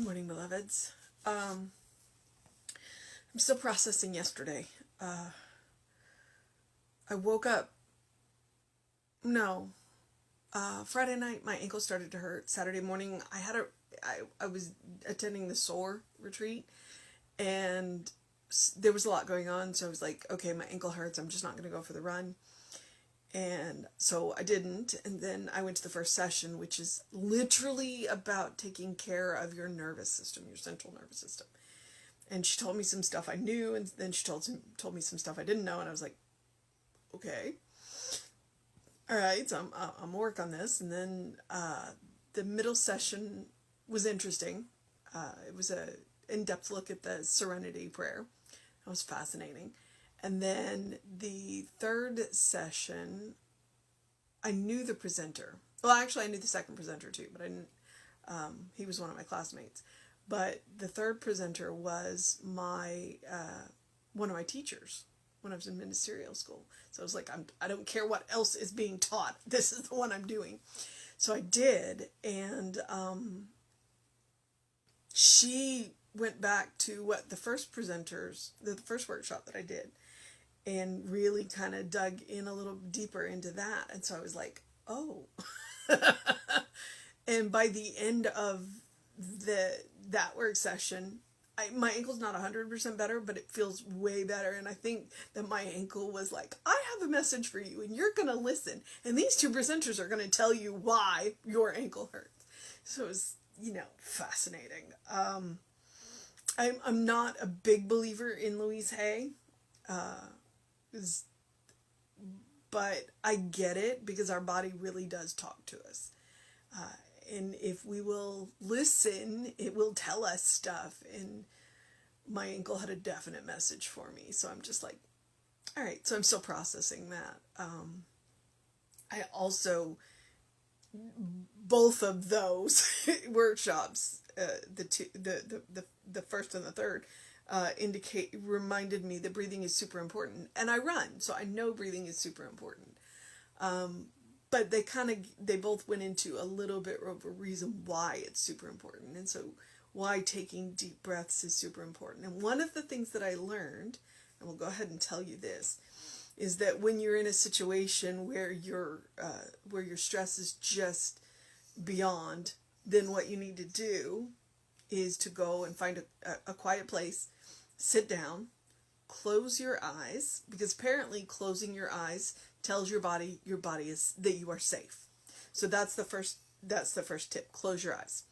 morning, beloveds. I'm still processing yesterday. I woke up. No. Friday night, my ankle started to hurt. Saturday morning, I was attending the SOAR retreat, and there was a lot going on. So I was like, okay, my ankle hurts. I'm just not going to go for the run. And so I didn't. And then I went to the first session, which is literally about taking care of your nervous system, your central nervous system. And she told me some stuff I knew, and then she told me some stuff I didn't know, and I was like, okay, all right, so I'm work on this. And then the middle session was interesting. It was a in-depth look at the Serenity Prayer. That was fascinating. And then the third session, I knew the presenter. Well, actually, I knew the second presenter too, but I didn't. He was one of my classmates. But the third presenter was one of my teachers when I was in ministerial school. So I was like, I don't care what else is being taught. This is the one I'm doing. So I did, and she went back to what the first workshop that I did, and really kind of dug in a little deeper into that. And so I was like, oh. And by the end of that work session, my ankle's not 100% better, but it feels way better. And I think that my ankle was like, I have a message for you, and you're going to listen. And these two presenters are going to tell you why your ankle hurts. So it was, fascinating. I'm not a big believer in Louise Hay, but I get it, because our body really does talk to us. And if we will listen, it will tell us stuff. And my ankle had a definite message for me. So I'm just like, all right. So I'm still processing that. I also, both of those workshops, the first and the third, reminded me that breathing is super important. And I run, so I know breathing is super important. But they both went into a little bit of a reason why it's super important. And so why taking deep breaths is super important. And one of the things that I learned, and we'll go ahead and tell you this, is that when you're in a situation where your stress is just beyond, then what you need to do is to go and find a quiet place, sit down, close your eyes, because apparently closing your eyes tells your body is that you are safe. So that's the first tip. Close your eyes.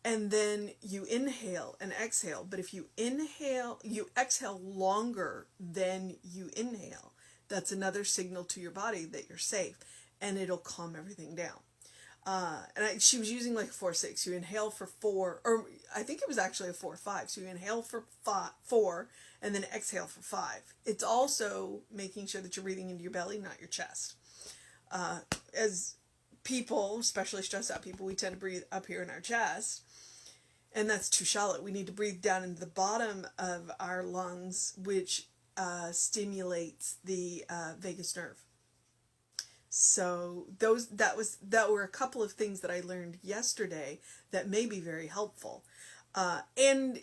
And then you inhale and exhale. But if you exhale longer than you inhale, that's another signal to your body that you're safe, and it'll calm everything down. She was using like 4-6. You inhale for 4, or I think it was actually a 4-5. So you inhale for 4, and then exhale for 5. It's also making sure that you're breathing into your belly, not your chest. As people, especially stressed out people, we tend to breathe up here in our chest, and that's too shallow. We need to breathe down into the bottom of our lungs, which stimulates the vagus nerve. So that were a couple of things that I learned yesterday that may be very helpful. And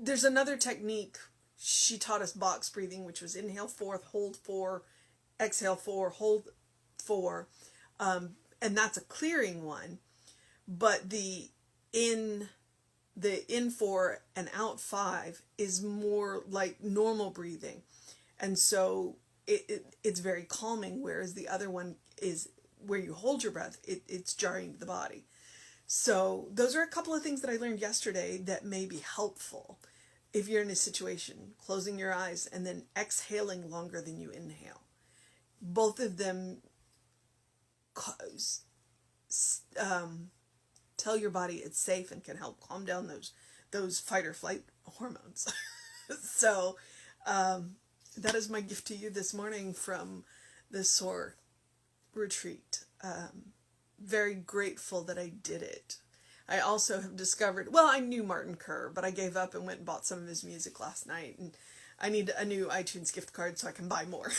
there's another technique. She taught us box breathing, which was inhale 4, hold 4, exhale 4, hold 4. And that's a clearing one. But the in 4 and out 5 is more like normal breathing. And so it's very calming, whereas the other one is where you hold your breath, it's jarring to the body. So those are a couple of things that I learned yesterday that may be helpful if you're in a situation, closing your eyes and then exhaling longer than you inhale. Both of them tell your body it's safe and can help calm down those fight or flight hormones. So that is my gift to you this morning from the SOAR retreat. Very grateful that I did it. I also have discovered, I knew Martin Kerr, but I gave up and went and bought some of his music last night, and I need a new iTunes gift card so I can buy more.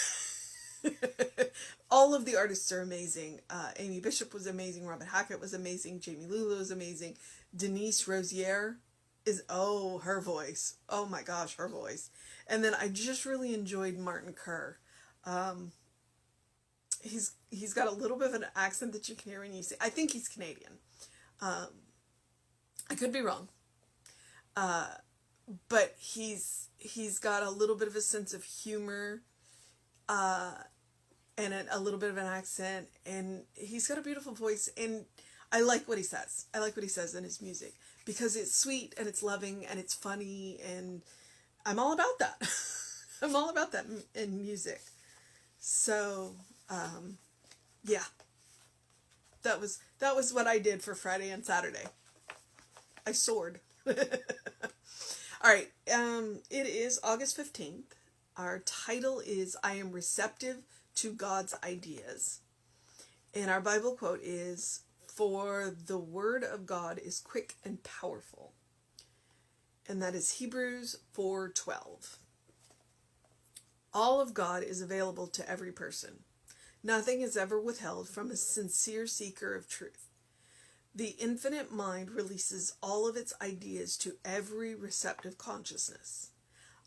All of the artists are amazing. Amy Bishop was amazing. Robin Hackett was amazing. Jamie Lulu was amazing. Denise Rosier is, oh, her voice. Oh my gosh, her voice. And then I just really enjoyed Martin Kerr. He's got a little bit of an accent that you can hear when you see. I think he's Canadian. I could be wrong. But he's got a little bit of a sense of humor, and a little bit of an accent, and he's got a beautiful voice, and I like what he says. I like what he says in his music because it's sweet and it's loving and it's funny, and I'm all about that. I'm all about that in music. So, yeah, that was what I did for Friday and Saturday. I soared. All right, it is August 15th. Our title is I Am Receptive to God's Ideas. And our Bible quote is, "For the word of God is quick and powerful." And that is Hebrews 4:12. All of God is available to every person. Nothing is ever withheld from a sincere seeker of truth. The infinite mind releases all of its ideas to every receptive consciousness.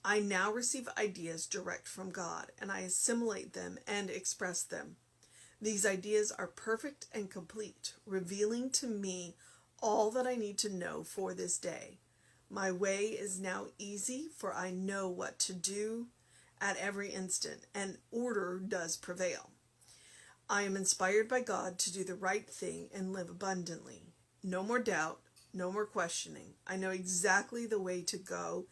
I now receive ideas direct from God, and I assimilate them and express them. These ideas are perfect and complete, revealing to me all that I need to know for this day. My way is now easy, for I know what to do at every instant, and order does prevail. I am inspired by God to do the right thing and live abundantly. No more doubt, no more questioning. I know exactly the way to go,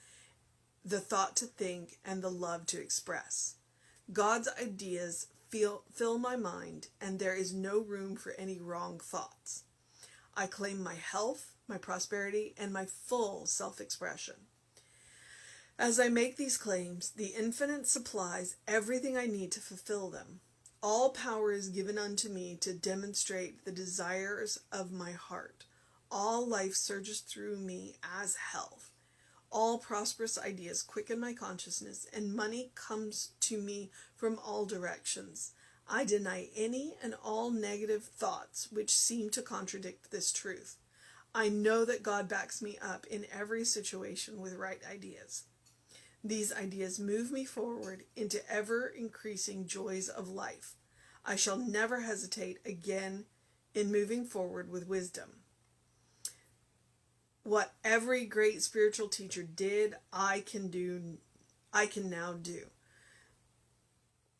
the thought to think, and the love to express. God's ideas fill my mind, and there is no room for any wrong thoughts. I claim my health, my prosperity, and my full self-expression. As I make these claims, the infinite supplies everything I need to fulfill them. All power is given unto me to demonstrate the desires of my heart. All life surges through me as health. All prosperous ideas quicken my consciousness, and money comes to me from all directions. I deny any and all negative thoughts which seem to contradict this truth. I know that God backs me up in every situation with right ideas. These ideas move me forward into ever-increasing joys of life. I shall never hesitate again in moving forward with wisdom. What every great spiritual teacher did, I can now do.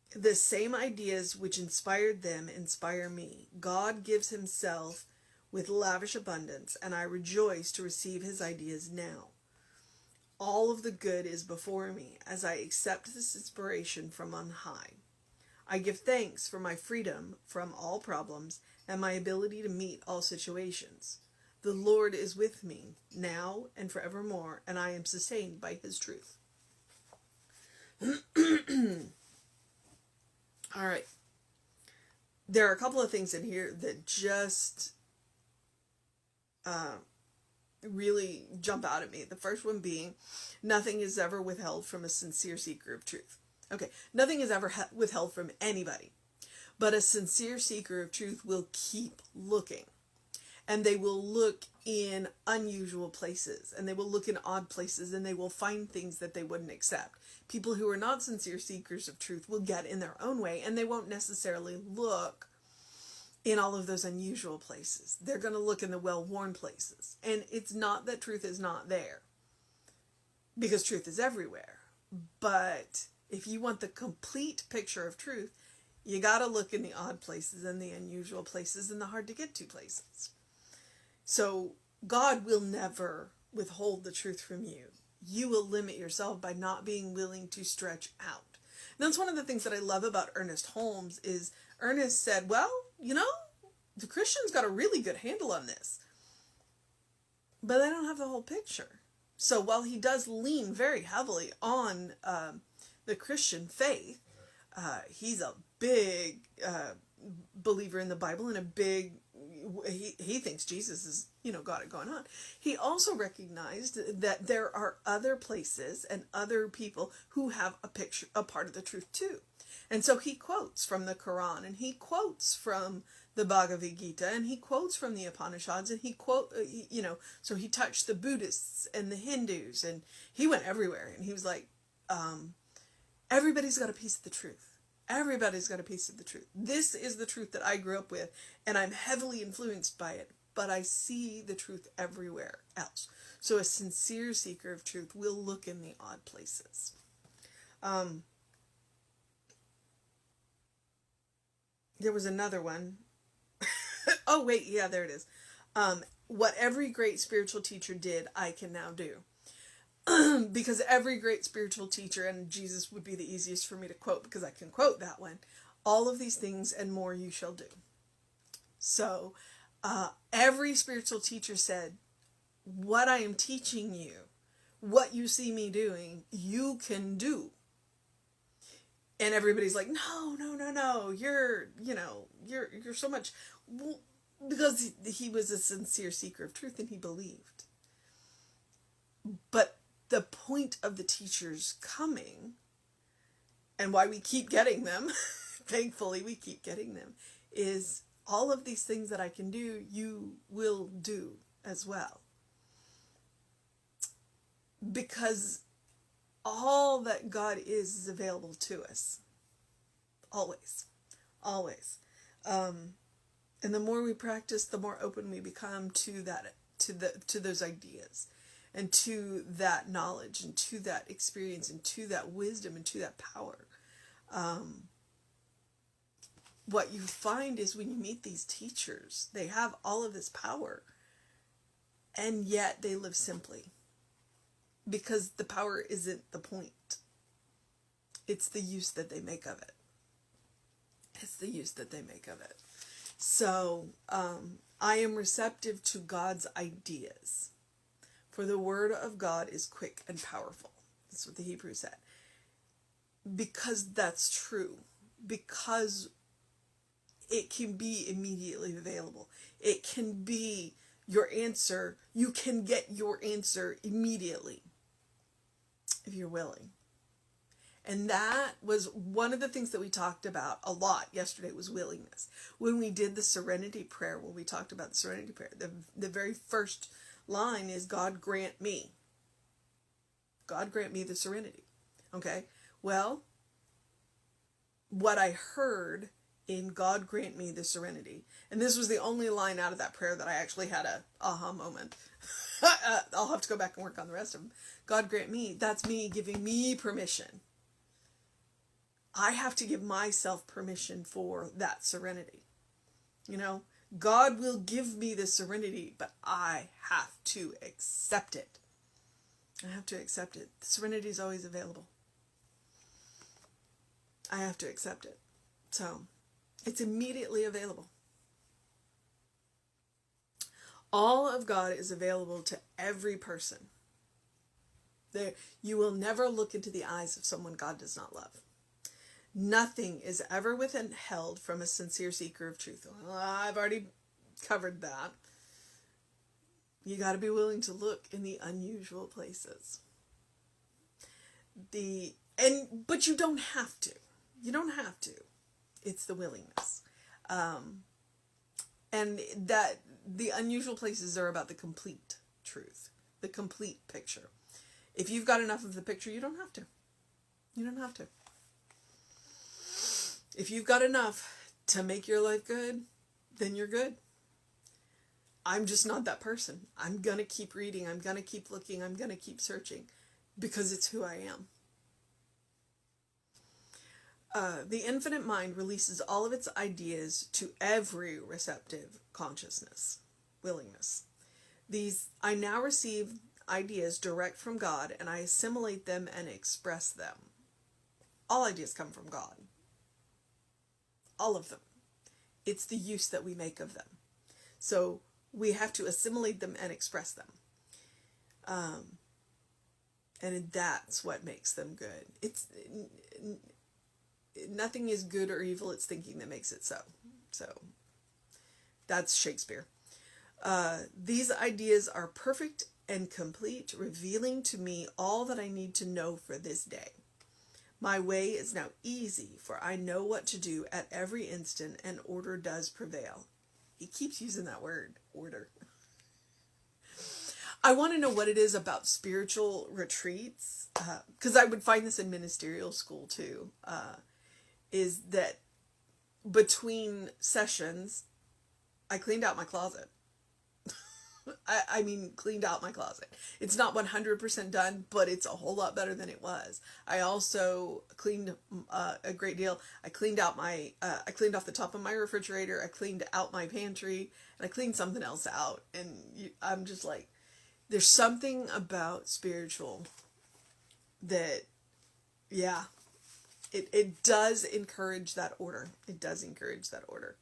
The same ideas which inspired them inspire me. God gives himself with lavish abundance, and I rejoice to receive his ideas now. All of the good is before me as I accept this inspiration from on high. I give thanks for my freedom from all problems and my ability to meet all situations. The Lord is with me now and forevermore, and I am sustained by his truth. All right. There are a couple of things in here that just really jump out at me. The first one being, nothing is ever withheld from a sincere seeker of truth. Okay, nothing is ever withheld from anybody, but a sincere seeker of truth will keep looking, and they will look in unusual places, and they will look in odd places, and they will find things that they wouldn't accept. People who are not sincere seekers of truth will get in their own way, and they won't necessarily look in all of those unusual places. They're going to look in the well-worn places. And it's not that truth is not there, because truth is everywhere. But if you want the complete picture of truth, you got to look in the odd places and the unusual places and the hard-to-get-to places. So God will never withhold the truth from you. You will limit yourself by not being willing to stretch out. And that's one of the things that I love about Ernest Holmes is Ernest said, well, the Christians got a really good handle on this, but they don't have the whole picture. So while he does lean very heavily on the Christian faith, he's a big believer in the Bible and he thinks Jesus is, got it going on. He also recognized that there are other places and other people who have a part of the truth too. And so he quotes from the Quran, and he quotes from the Bhagavad Gita, and he quotes from the Upanishads, and so he touched the Buddhists and the Hindus, and he went everywhere, and he was like, everybody's got a piece of the truth. Everybody's got a piece of the truth. This is the truth that I grew up with, and I'm heavily influenced by it, but I see the truth everywhere else. So a sincere seeker of truth will look in the odd places. There was another one. Oh, wait, yeah, there it is. What every great spiritual teacher did, I can now do. Because every great spiritual teacher, and Jesus would be the easiest for me to quote because I can quote that one, all of these things and more you shall do. So every spiritual teacher said, what I am teaching you, what you see me doing, you can do. And everybody's like, no, you're so much, because he was a sincere seeker of truth and he believed. But the point of the teachers coming, and why we keep getting them, thankfully we keep getting them, is all of these things that I can do, you will do as well. Because all that God is available to us. Always. Always. And the more we practice, the more open we become to those ideas, and to that knowledge, and to that experience, and to that wisdom, and to that power. What you find is when you meet these teachers, they have all of this power, and yet they live simply. Because the power isn't the point. It's the use that they make of it. It's the use that they make of it. So, I am receptive to God's ideas. For the word of God is quick and powerful. That's what the Hebrew said. Because that's true. Because it can be immediately available. It can be your answer. You can get your answer immediately, if you're willing. And that was one of the things that we talked about a lot yesterday, was willingness. When we did the serenity prayer, when we talked about the serenity prayer, the very first line is, God grant me. God grant me the serenity. Okay? Well, what I heard in God grant me the serenity, and this was the only line out of that prayer that I actually had a aha moment. I'll have to go back and work on the rest of them. God grant me, that's me giving me permission. I have to give myself permission for that serenity. God will give me the serenity, but I have to accept it. I have to accept it. The serenity is always available. I have to accept it. So, it's immediately available. All of God is available to every person. You will never look into the eyes of someone God does not love. Nothing is ever withheld from a sincere seeker of truth. Well, I've already covered that. You got to be willing to look in the unusual places. But you don't have to. You don't have to. It's the willingness. And that the unusual places are about the complete truth, the complete picture. If you've got enough of the picture, you don't have to. You don't have to. If you've got enough to make your life good, then you're good. I'm just not that person. I'm going to keep reading. I'm going to keep looking. I'm going to keep searching because it's who I am. The infinite mind releases all of its ideas to every receptive consciousness, willingness. I now receive ideas direct from God, and I assimilate them and express them. All ideas come from God. All of them. It's the use that we make of them. So we have to assimilate them and express them. And that's what makes them good. Nothing is good or evil, it's thinking that makes it so. So that's Shakespeare. These ideas are perfect and complete, revealing to me all that I need to know for this day. My way is now easy, for I know what to do at every instant, and order does prevail. He keeps using that word, order. I want to know what it is about spiritual retreats, because I would find this in ministerial school too, is that between sessions, I cleaned out my closet. I mean, cleaned out my closet. It's not 100% done, but it's a whole lot better than it was. I also cleaned a great deal. I cleaned out I cleaned off the top of my refrigerator. I cleaned out my pantry, and I cleaned something else out. And I'm just like, there's something about spiritual that, yeah, it does encourage that order. It does encourage that order.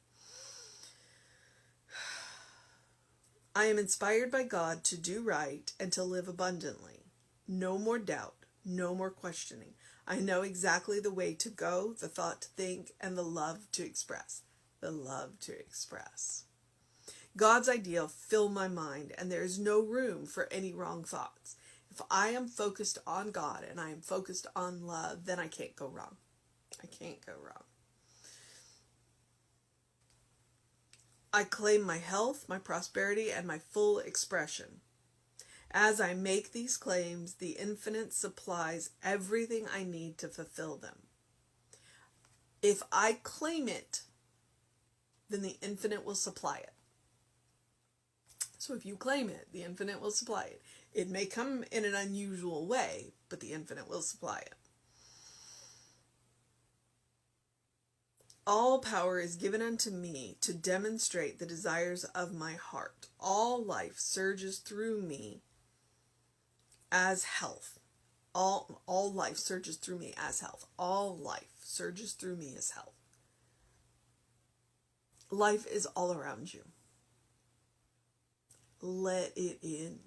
I am inspired by God to do right and to live abundantly. No more doubt, no more questioning. I know exactly the way to go, the thought to think, and the love to express. The love to express. God's ideal fill my mind, and there is no room for any wrong thoughts. If I am focused on God and I am focused on love, then I can't go wrong. I can't go wrong. I claim my health, my prosperity, and my full expression. As I make these claims, the infinite supplies everything I need to fulfill them. If I claim it, then the infinite will supply it. So if you claim it, the infinite will supply it. It may come in an unusual way, but the infinite will supply it. All power is given unto me to demonstrate the desires of my heart. All life surges through me as health. All life surges through me as health. All life surges through me as health. Life is all around you. Let it in.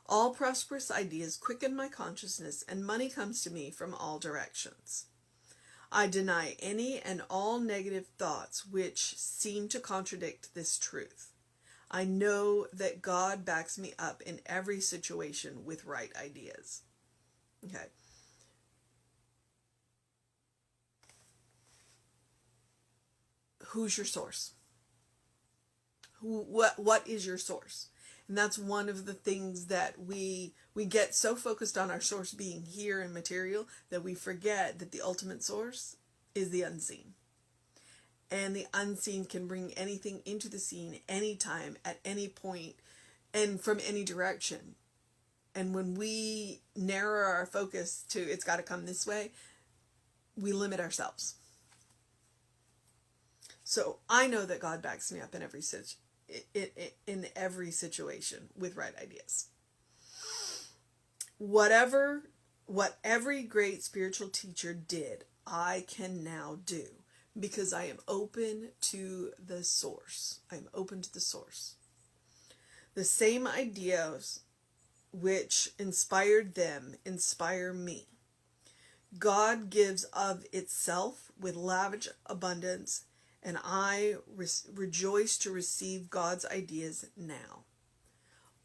All prosperous ideas quicken my consciousness, and money comes to me from all directions. I deny any and all negative thoughts which seem to contradict this truth. I know that God backs me up in every situation with right ideas. Okay. Who's your source? What is your source? And that's one of the things that we get so focused on our source being here and material that we forget that the ultimate source is the unseen. And the unseen can bring anything into the scene anytime, at any point, and from any direction. And when we narrow our focus to it's got to come this way, we limit ourselves. So I know that God backs me up in every situation with right ideas. What every great spiritual teacher did, I can now do, because I am open to the source. I am open to the source. The same ideas which inspired them inspire me. God gives of itself with lavish abundance, and I rejoice to receive God's ideas now.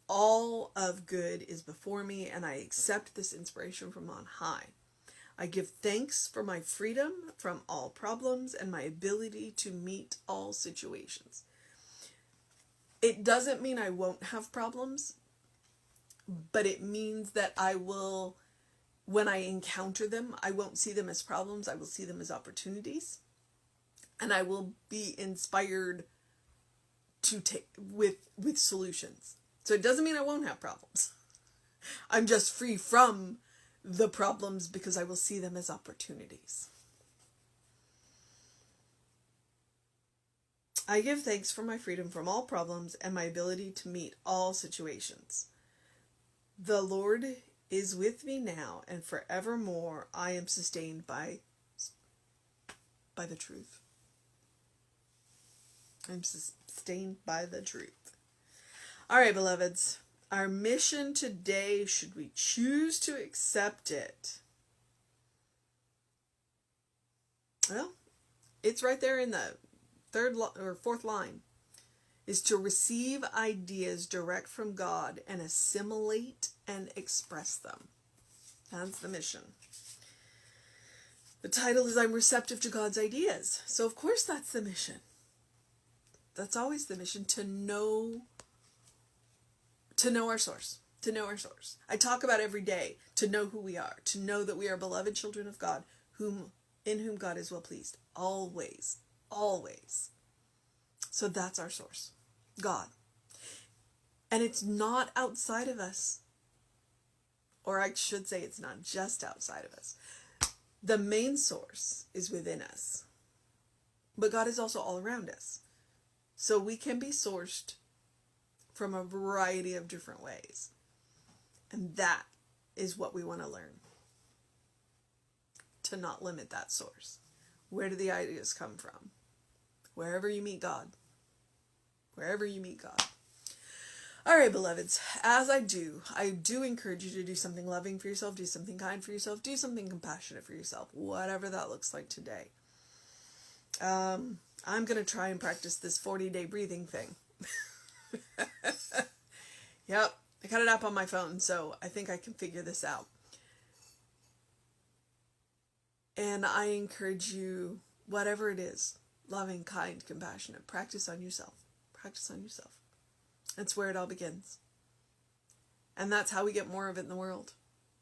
All of good is before me, and I accept this inspiration from on high. I give thanks for my freedom from all problems and my ability to meet all situations. It doesn't mean I won't have problems, but it means that I will, when I encounter them, I won't see them as problems. I will see them as opportunities. And I will be inspired to take with solutions. So it doesn't mean I won't have problems. I'm just free from the problems because I will see them as opportunities. I give thanks for my freedom from all problems and my ability to meet all situations. The Lord is with me now and forevermore. I am sustained by the truth. I'm sustained by the truth. All right, beloveds. Our mission today, should we choose to accept it? Well, it's right there in the fourth line, is to receive ideas direct from God and assimilate and express them. That's the mission. The title is I'm receptive to God's ideas. So of course that's the mission. That's always the mission, to know our source. To know our source. I talk about every day to know who we are, to know that we are beloved children of God, in whom God is well pleased. Always. Always. So that's our source. God. And it's not outside of us. Or I should say it's not just outside of us. The main source is within us. But God is also all around us. So we can be sourced from a variety of different ways. And that is what we want to learn. To not limit that source. Where do the ideas come from? Wherever you meet God. Wherever you meet God. All right, beloveds, as I do encourage you to do something loving for yourself, do something kind for yourself, do something compassionate for yourself, whatever that looks like today. I'm going to try and practice this 40-day breathing thing. Yep, I got an app on my phone, so I think I can figure this out. And I encourage you, whatever it is, loving, kind, compassionate, practice on yourself. Practice on yourself. That's where it all begins. And that's how we get more of it in the world.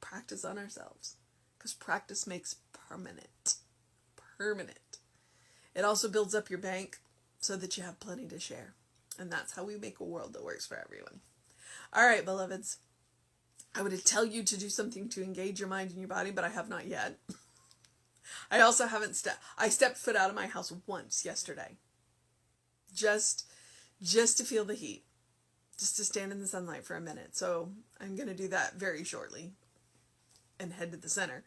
Practice on ourselves. Because practice makes permanent. Permanent. It also builds up your bank so that you have plenty to share. And that's how we make a world that works for everyone. All right, beloveds. I would tell you to do something to engage your mind and your body, but I have not yet. I also haven't I stepped foot out of my house once yesterday. Just to feel the heat. Just to stand in the sunlight for a minute. So I'm going to do that very shortly and head to the center.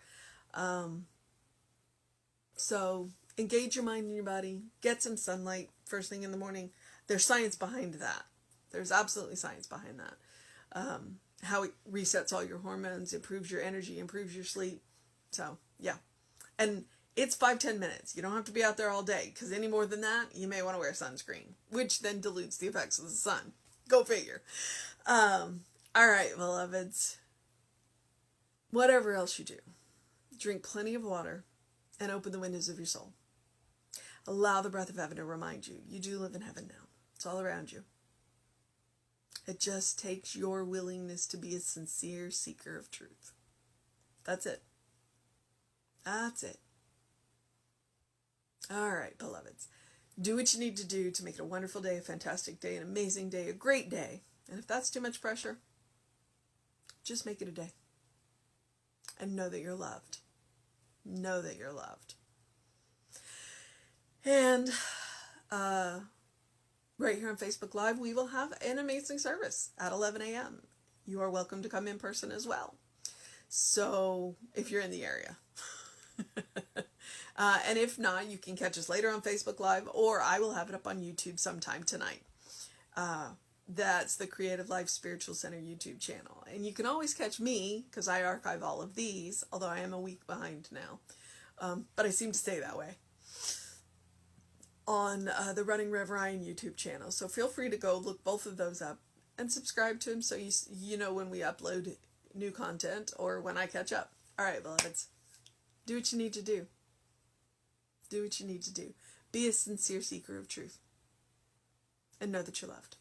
So engage your mind and your body. Get some sunlight first thing in the morning. There's science behind that. There's absolutely science behind that. How it resets all your hormones, improves your energy, improves your sleep. So, yeah. And it's 5-10 minutes. You don't have to be out there all day, because any more than that, you may want to wear sunscreen, which then dilutes the effects of the sun. Go figure. All right, beloveds. Whatever else you do, drink plenty of water and open the windows of your soul. Allow the breath of heaven to remind you, you do live in heaven now. It's all around you. It just takes your willingness to be a sincere seeker of truth. That's it. That's it. All right, beloveds. Do what you need to do to make it a wonderful day, a fantastic day, an amazing day, a great day. And if that's too much pressure, just make it a day. And know that you're loved. Know that you're loved. And right here on Facebook Live, we will have an amazing service at 11 a.m. You are welcome to come in person as well. So if you're in the area. And if not, you can catch us later on Facebook Live, or I will have it up on YouTube sometime tonight. That's the Creative Life Spiritual Center YouTube channel. And you can always catch me, because I archive all of these, although I am a week behind now. But I seem to stay that way. On the Running Rev Ryan YouTube channel. So feel free to go look both of those up and subscribe to them so you know when we upload new content or when I catch up. All right, beloveds. Do what you need to do. Do what you need to do. Be a sincere seeker of truth. And know that you're loved.